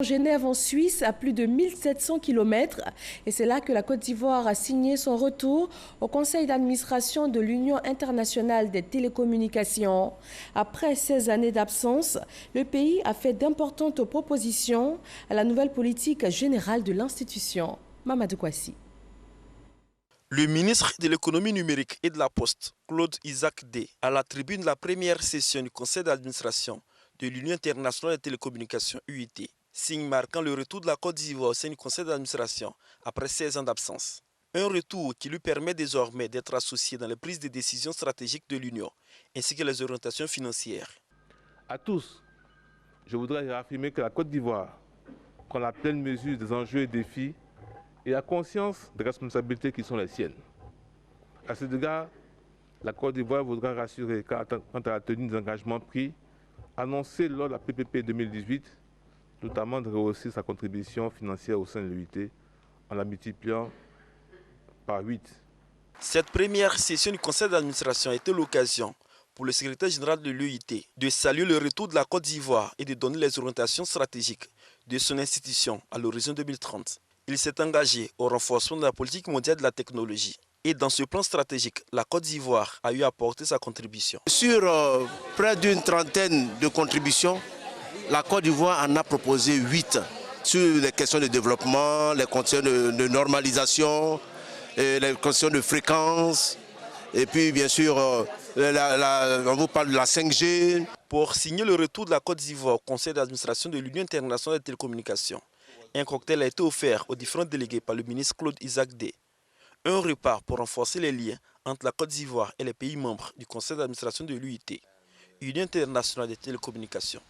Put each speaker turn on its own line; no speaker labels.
Genève en Suisse à plus de 1700 km et c'est là que la Côte d'Ivoire a signé son retour au conseil d'administration de l'Union internationale des télécommunications. Après 16 années d'absence, le pays a fait d'importantes propositions à la nouvelle politique générale de l'institution. Mamadou Kouassi.
Le ministre de l'économie numérique et de la Poste, Claude Isaac Day, à la tribune de la première session du conseil d'administration de l'Union internationale des télécommunications UIT, signe marquant le retour de la Côte d'Ivoire au sein du conseil d'administration après 16 ans d'absence. Un retour qui lui permet désormais d'être associé dans les prises de décisions stratégiques de l'Union, ainsi que les orientations financières.
À tous, je voudrais réaffirmer que la Côte d'Ivoire prend la pleine mesure des enjeux et défis et a conscience des responsabilités qui sont les siennes. À cet égard, la Côte d'Ivoire voudra rassurer quant à la tenue des engagements pris, annoncés lors de la PPP 2018, notamment de rehausser sa contribution financière au sein de l'UIT en la multipliant par 8.
Cette première session du conseil d'administration a été l'occasion pour le secrétaire général de l'UIT de saluer le retour de la Côte d'Ivoire et de donner les orientations stratégiques de son institution à l'horizon 2030. Il s'est engagé au renforcement de la politique mondiale de la technologie. Et dans ce plan stratégique, la Côte d'Ivoire a eu à apporter sa contribution.
Sur près d'une trentaine de contributions, la Côte d'Ivoire en a proposé 8 sur les questions de développement, les questions de normalisation, les questions de fréquence, et puis bien sûr, on vous parle de la 5G.
Pour signer le retour de la Côte d'Ivoire au conseil d'administration de l'Union internationale des télécommunications, un cocktail a été offert aux différents délégués par le ministre Claude Isaac Day. Un repas pour renforcer les liens entre la Côte d'Ivoire et les pays membres du conseil d'administration de l'UIT, Union internationale des télécommunications.